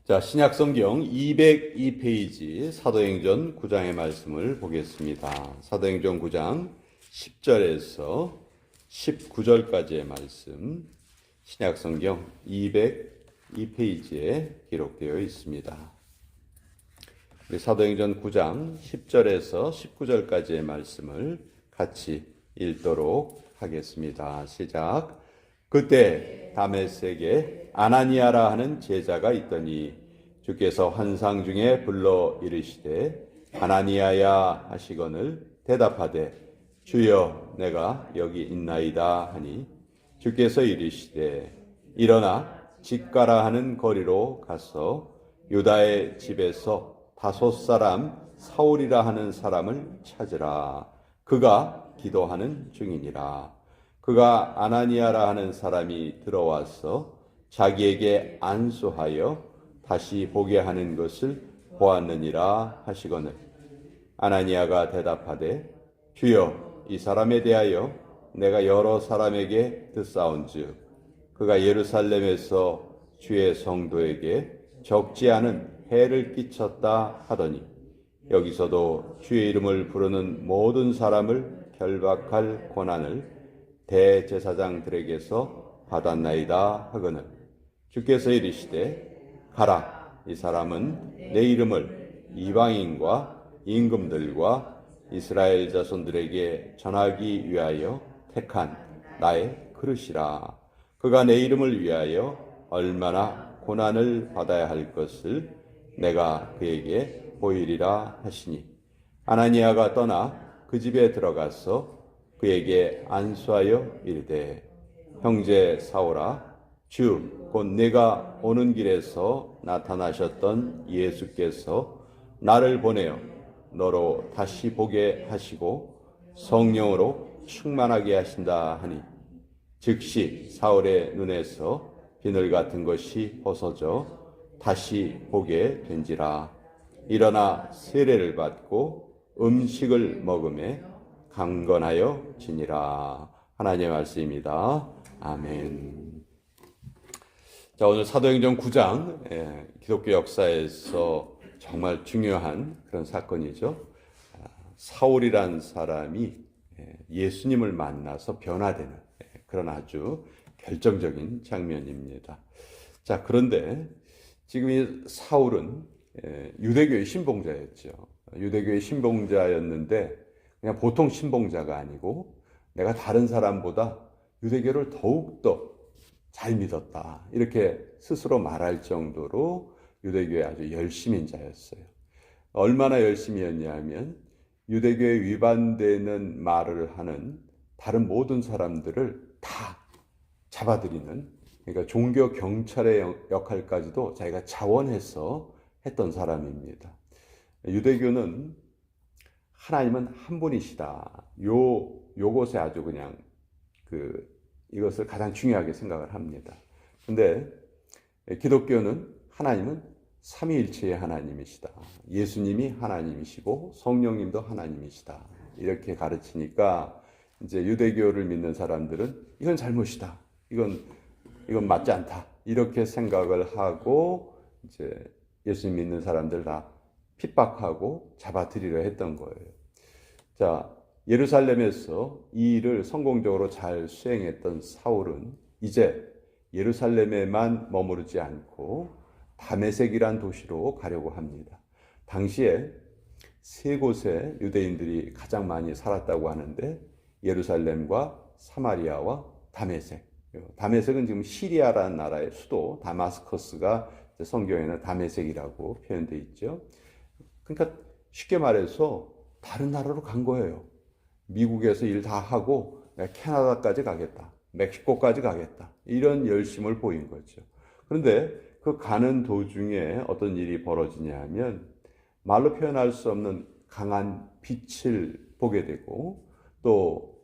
자, 신약성경 202페이지 사도행전 9장의 말씀을 보겠습니다. 사도행전 9장 10절에서 19절까지의 말씀, 신약성경 202페이지에 기록되어 있습니다. 우리 사도행전 9장 10절에서 19절까지의 말씀을 같이 읽도록 하겠습니다. 시작. 그때 다메섹에 아나니아라 하는 제자가 있더니 주께서 환상 중에 불러 이르시되 아나니아야 하시거늘 대답하되 주여 내가 여기 있나이다 하니 주께서 이르시되 일어나 직가라 하는 거리로 가서 유다의 집에서 다섯 사람 사울이라 하는 사람을 찾으라. 그가 기도하는 중이니라. 그가 아나니아라 하는 사람이 들어와서 자기에게 안수하여 다시 보게 하는 것을 보았느니라 하시거늘 아나니아가 대답하되 주여 이 사람에 대하여 내가 여러 사람에게 듣사온즉 그가 예루살렘에서 주의 성도에게 적지 않은 해를 끼쳤다 하더니 여기서도 주의 이름을 부르는 모든 사람을 결박할 권한을 대제사장들에게서 받았나이다 하거늘 주께서 이르시되 가라. 이 사람은 내 이름을 이방인과 임금들과 이스라엘 자손들에게 전하기 위하여 택한 나의 그릇이라. 그가 내 이름을 위하여 얼마나 고난을 받아야 할 것을 내가 그에게 보이리라 하시니 아나니아가 떠나 그 집에 들어가서 그에게 안수하여 이르되 형제 사울아 주 곧 내가 오는 길에서 나타나셨던 예수께서 나를 보내어 너로 다시 보게 하시고 성령으로 충만하게 하신다 하니 즉시 사울의 눈에서 비늘 같은 것이 벗어져 다시 보게 된지라. 일어나 세례를 받고 음식을 먹음에 강건하여 지니라. 하나님의 말씀입니다. 아멘. 자, 오늘 사도행전 9장 기독교 역사에서 정말 중요한 그런 사건이죠. 사울이란 사람이 예수님을 만나서 변화되는 그런 아주 결정적인 장면입니다. 자, 그런데 지금 이 사울은 유대교의 신봉자였죠. 유대교의 신봉자였는데 그냥 보통 신봉자가 아니고 내가 다른 사람보다 유대교를 더욱더 잘 믿었다. 이렇게 스스로 말할 정도로 유대교의 아주 열심인 자였어요. 얼마나 열심이었냐면 유대교에 위반되는 말을 하는 다른 모든 사람들을 다 잡아들이는, 그러니까 종교 경찰의 역할까지도 자기가 자원해서 했던 사람입니다. 유대교는 하나님은 한 분이시다. 요것에 아주 그냥 이것을 가장 중요하게 생각을 합니다. 근데 기독교는 하나님은 삼위일체의 하나님이시다. 예수님이 하나님이시고 성령님도 하나님이시다. 이렇게 가르치니까 이제 유대교를 믿는 사람들은 이건 잘못이다. 이건 맞지 않다. 이렇게 생각을 하고 이제 예수님 믿는 사람들 다 핍박하고 잡아들이려 했던 거예요. 자, 예루살렘에서 이 일을 성공적으로 잘 수행했던 사울은 이제 예루살렘에만 머무르지 않고 다메섹이란 도시로 가려고 합니다. 당시에 세 곳에 유대인들이 가장 많이 살았다고 하는데 예루살렘과 사마리아와 다메섹. 다메섹은 지금 시리아라는 나라의 수도 다마스커스가 성경에는 다메섹이라고 표현되어 있죠. 그러니까 쉽게 말해서 다른 나라로 간 거예요. 미국에서 일 다 하고 캐나다까지 가겠다. 멕시코까지 가겠다. 이런 열심을 보인 거죠. 그런데 그 가는 도중에 어떤 일이 벌어지냐 하면 말로 표현할 수 없는 강한 빛을 보게 되고 또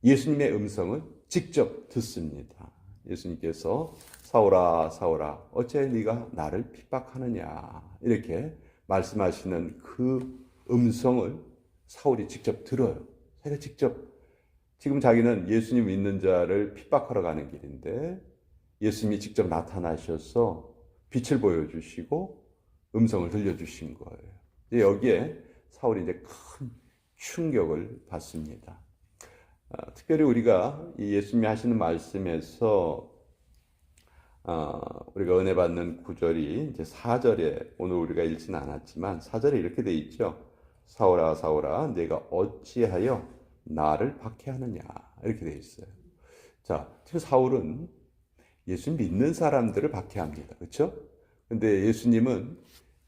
예수님의 음성을 직접 듣습니다. 예수님께서 사울아 사울아 어째 네가 나를 핍박하느냐 이렇게 말씀하시는 그 음성을 사울이 직접 들어요. 자기가 직접 지금 자기는 예수님 믿는 자를 핍박하러 가는 길인데 예수님이 직접 나타나셔서 빛을 보여주시고 음성을 들려주신 거예요. 여기에 사울이 이제 큰 충격을 받습니다. 특별히 우리가 이 예수님이 하시는 말씀에서 우리가 은혜 받는 구절이 이제 4절에 오늘 우리가 읽지는 않았지만 4절에 이렇게 돼 있죠. 사울아 사울아 내가 어찌하여 나를 박해하느냐 이렇게 돼 있어요. 자, 지금 사울은 예수 믿는 사람들을 박해합니다. 그렇죠? 근데 예수님은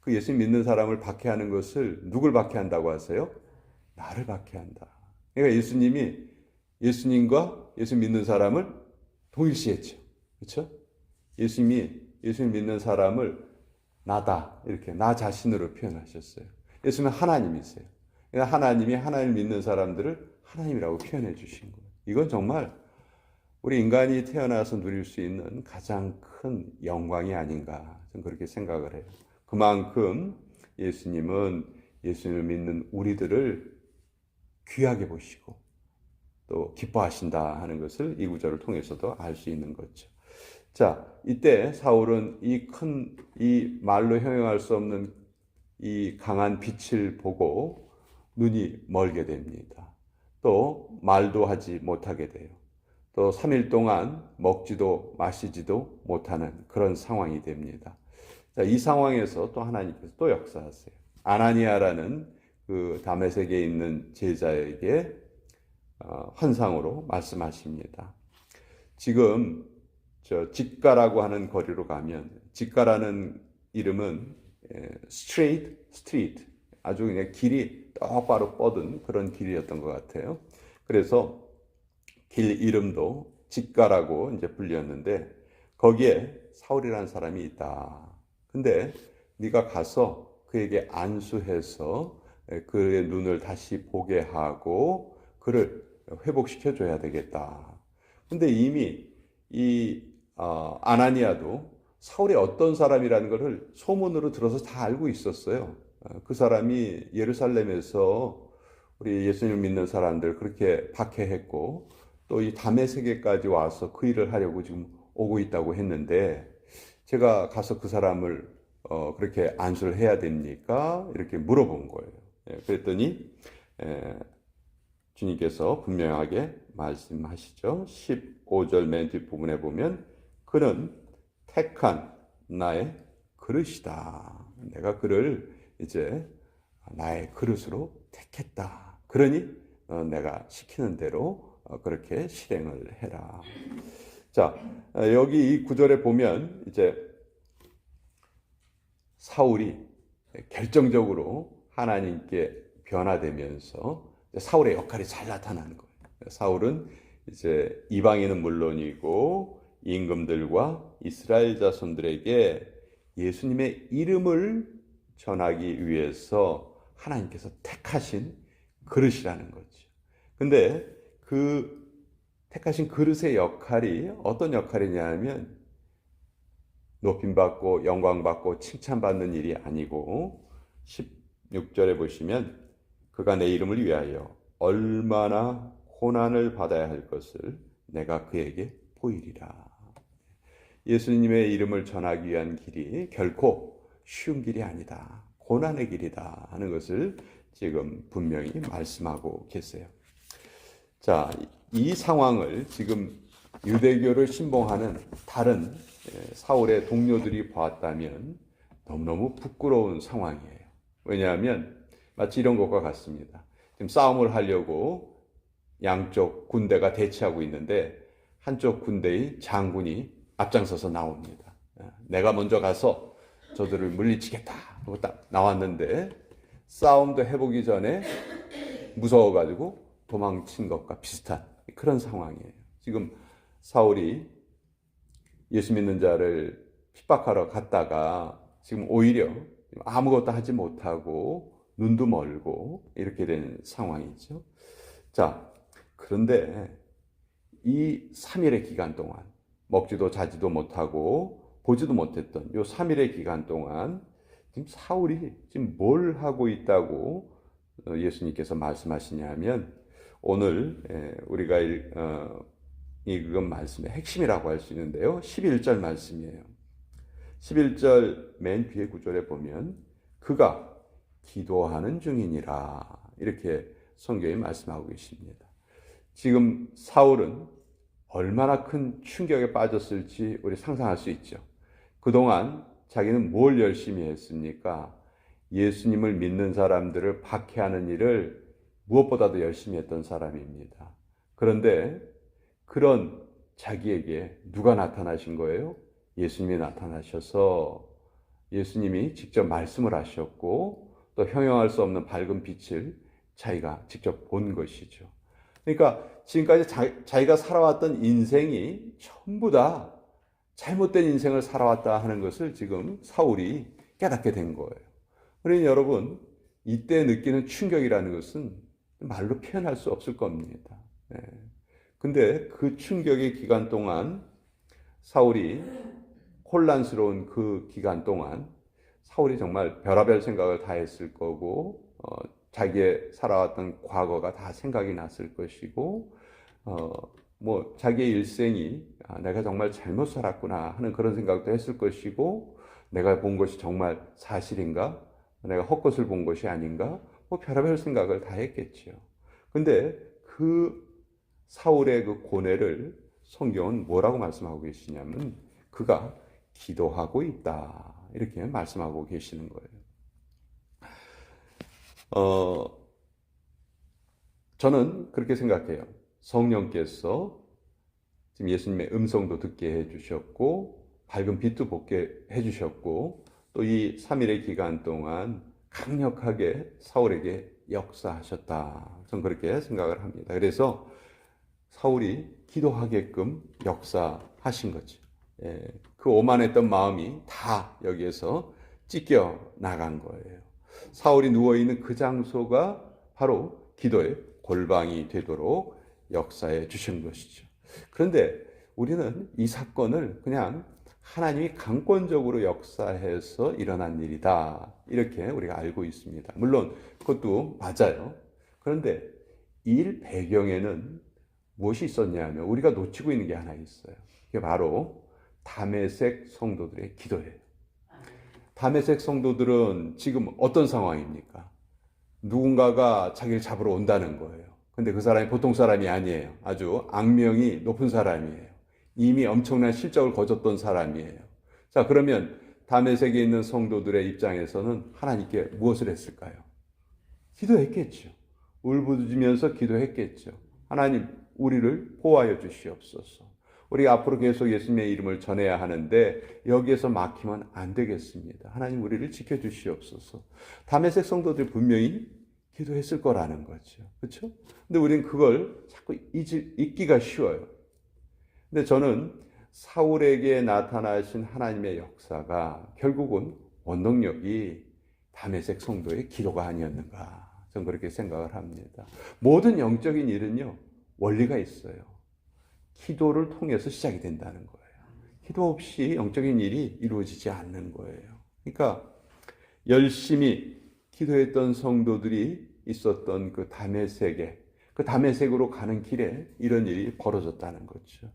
그 예수 믿는 사람을 박해하는 것을 누굴 박해한다고 하세요? 나를 박해한다. 그러니까 예수님이 예수님과 예수 믿는 사람을 동일시했죠. 그렇죠? 예수님이 예수님 믿는 사람을 나다 이렇게 나 자신으로 표현하셨어요. 예수님은 하나님이세요. 그러니까 하나님이 하나님을 믿는 사람들을 하나님이라고 표현해 주신 거예요. 이건 정말 우리 인간이 태어나서 누릴 수 있는 가장 큰 영광이 아닌가 저는 그렇게 생각을 해요. 그만큼 예수님은 예수님을 믿는 우리들을 귀하게 보시고 또 기뻐하신다 하는 것을 이 구절을 통해서도 알 수 있는 거죠. 자, 이때 사울은 이 말로 형용할 수 없는 이 강한 빛을 보고 눈이 멀게 됩니다. 또 말도 하지 못하게 돼요. 또 3일 동안 먹지도 마시지도 못하는 그런 상황이 됩니다. 자, 이 상황에서 또 하나님께서 또 역사하세요. 아나니아라는 그 다메섹에 있는 제자에게 환상으로 말씀하십니다. 지금 저 직가라고 하는 거리로 가면 직가라는 이름은 straight street 아주 그냥 길이 똑바로 뻗은 그런 길이었던 것 같아요. 그래서 길 이름도 직가라고 이제 불렸는데 거기에 사울이라는 사람이 있다. 근데 네가 가서 그에게 안수해서 그의 눈을 다시 보게 하고 그를 회복시켜 줘야 되겠다. 근데 이미 이 아나니아도 사울이 어떤 사람이라는 것을 소문으로 들어서 다 알고 있었어요. 그 사람이 예루살렘에서 우리 예수님을 믿는 사람들 그렇게 박해했고 또 이 다메섹에까지 와서 그 일을 하려고 지금 오고 있다고 했는데 제가 가서 그 사람을 그렇게 안수를 해야 됩니까? 이렇게 물어본 거예요. 그랬더니 주님께서 분명하게 말씀하시죠. 15절 맨 뒷부분에 보면 그는 택한 나의 그릇이다. 내가 그를 이제 나의 그릇으로 택했다. 그러니 내가 시키는 대로 그렇게 실행을 해라. 자, 여기 이 구절에 보면 이제 사울이 결정적으로 하나님께 변화되면서 사울의 역할이 잘 나타나는 거예요. 사울은 이제 이방인은 물론이고 임금들과 이스라엘 자손들에게 예수님의 이름을 전하기 위해서 하나님께서 택하신 그릇이라는 거죠. 근데 그 택하신 그릇의 역할이 어떤 역할이냐 하면 높임받고 영광받고 칭찬받는 일이 아니고 16절에 보시면 그가 내 이름을 위하여 얼마나 고난을 받아야 할 것을 내가 그에게 보이리라. 예수님의 이름을 전하기 위한 길이 결코 쉬운 길이 아니다. 고난의 길이다 하는 것을 지금 분명히 말씀하고 계세요. 자, 이 상황을 지금 유대교를 신봉하는 다른 사울의 동료들이 보았다면 너무너무 부끄러운 상황이에요. 왜냐하면 마치 이런 것과 같습니다. 지금 싸움을 하려고 양쪽 군대가 대치하고 있는데 한쪽 군대의 장군이 앞장서서 나옵니다. 내가 먼저 가서 저들을 물리치겠다 하고 딱 나왔는데 싸움도 해보기 전에 무서워가지고 도망친 것과 비슷한 그런 상황이에요. 지금 사울이 예수 믿는 자를 핍박하러 갔다가 지금 오히려 아무것도 하지 못하고 눈도 멀고 이렇게 된 상황이죠. 자, 그런데 이 3일의 기간 동안 먹지도 자지도 못하고 보지도 못했던 이 3일의 기간 동안 지금 사울이 지금 뭘 하고 있다고 예수님께서 말씀하시냐면 오늘 우리가 읽은 말씀의 핵심이라고 할 수 있는데요. 11절 말씀이에요. 11절 맨 뒤에 구절에 보면 그가 기도하는 중이니라 이렇게 성경이 말씀하고 계십니다. 지금 사울은 얼마나 큰 충격에 빠졌을지 우리 상상할 수 있죠. 그동안 자기는 뭘 열심히 했습니까? 예수님을 믿는 사람들을 박해하는 일을 무엇보다도 열심히 했던 사람입니다. 그런데 그런 자기에게 누가 나타나신 거예요? 예수님이 나타나셔서 예수님이 직접 말씀을 하셨고 또 형용할 수 없는 밝은 빛을 자기가 직접 본 것이죠. 그러니까 지금까지 자기가 살아왔던 인생이 전부 다 잘못된 인생을 살아왔다 하는 것을 지금 사울이 깨닫게 된 거예요. 그러니 여러분, 이때 느끼는 충격이라는 것은 말로 표현할 수 없을 겁니다. 근데 그 충격의 기간 동안 사울이 혼란스러운 그 기간 동안 사울이 정말 별의별 생각을 다 했을 거고 자기의 살아왔던 과거가 다 생각이 났을 것이고 뭐 자기의 일생이 내가 정말 잘못 살았구나 하는 그런 생각도 했을 것이고 내가 본 것이 정말 사실인가? 내가 헛것을 본 것이 아닌가? 뭐 별의별 생각을 다 했겠죠. 근데 그 사울의 그 고뇌를 성경은 뭐라고 말씀하고 계시냐면 그가 기도하고 있다 이렇게 말씀하고 계시는 거예요. 저는 그렇게 생각해요. 성령께서 지금 예수님의 음성도 듣게 해주셨고 밝은 빛도 보게 해주셨고 또 이 3일의 기간 동안 강력하게 사울에게 역사하셨다. 저는 그렇게 생각을 합니다. 그래서 사울이 기도하게끔 역사하신 거죠. 그 오만했던 마음이 다 여기에서 찢겨 나간 거예요. 사울이 누워있는 그 장소가 바로 기도의 골방이 되도록 역사해 주신 것이죠. 그런데 우리는 이 사건을 그냥 하나님이 강권적으로 역사해서 일어난 일이다 이렇게 우리가 알고 있습니다. 물론 그것도 맞아요. 그런데 이 배경에는 무엇이 있었냐면 우리가 놓치고 있는 게 하나 있어요. 그게 바로 다메섹 성도들의 기도예요. 다메섹 성도들은 지금 어떤 상황입니까? 누군가가 자기를 잡으러 온다는 거예요. 근데 그 사람이 보통 사람이 아니에요. 아주 악명이 높은 사람이에요. 이미 엄청난 실적을 거뒀던 사람이에요. 자, 그러면 다메섹에 있는 성도들의 입장에서는 하나님께 무엇을 했을까요? 기도했겠죠. 울부짖으면서 기도했겠죠. 하나님, 우리를 보호하여 주시옵소서. 우리가 앞으로 계속 예수님의 이름을 전해야 하는데 여기에서 막히면 안 되겠습니다. 하나님, 우리를 지켜주시옵소서. 다메섹 성도들이 분명히 기도했을 거라는 거죠. 그렇죠? 근데 우리는 그걸 자꾸 잊기가 쉬워요. 근데 저는 사울에게 나타나신 하나님의 역사가 결국은 원동력이 다메섹 성도의 기도가 아니었는가. 저는 그렇게 생각을 합니다. 모든 영적인 일은요, 원리가 있어요. 기도를 통해서 시작이 된다는 거예요. 기도 없이 영적인 일이 이루어지지 않는 거예요. 그러니까 열심히 기도했던 성도들이 있었던 그 다메섹에, 그 다메섹으로 가는 길에 이런 일이 벌어졌다는 거죠.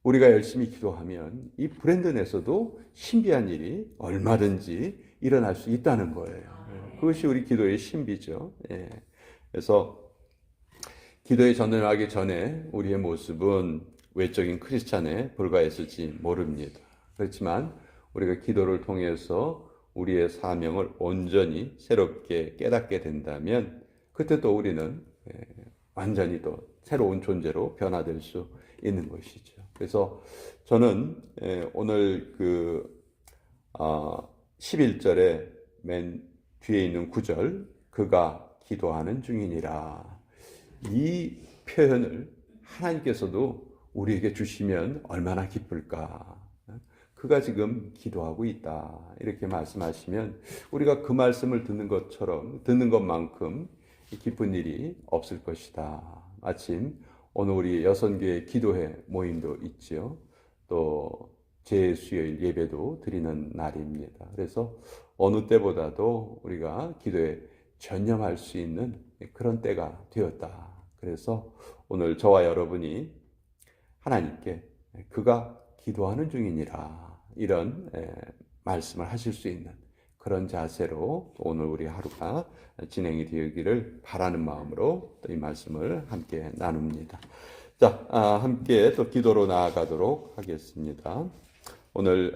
우리가 열심히 기도하면 이 브랜드 내에서도 신비한 일이 얼마든지 일어날 수 있다는 거예요. 그것이 우리 기도의 신비죠. 그래서 기도에 전념하기 전에 우리의 모습은 외적인 크리스찬에 불과했을지 모릅니다. 그렇지만 우리가 기도를 통해서 우리의 사명을 온전히 새롭게 깨닫게 된다면 그때 또 우리는 완전히 또 새로운 존재로 변화될 수 있는 것이죠. 그래서 저는 오늘 그 11절에 맨 뒤에 있는 9절 그가 기도하는 중이니라 이 표현을 하나님께서도 우리에게 주시면 얼마나 기쁠까. 그가 지금 기도하고 있다 이렇게 말씀하시면 우리가 그 말씀을 듣는 것만큼 기쁜 일이 없을 것이다. 마침 오늘 우리 여선교회 기도회 모임도 있지요. 또 제수요일 예배도 드리는 날입니다. 그래서 어느 때보다도 우리가 기도에 전념할 수 있는 그런 때가 되었다. 그래서 오늘 저와 여러분이 하나님께 그가 기도하는 중이니라 이런 말씀을 하실 수 있는 그런 자세로 오늘 우리 하루가 진행이 되기를 바라는 마음으로 또 이 말씀을 함께 나눕니다. 자, 함께 또 기도로 나아가도록 하겠습니다. 오늘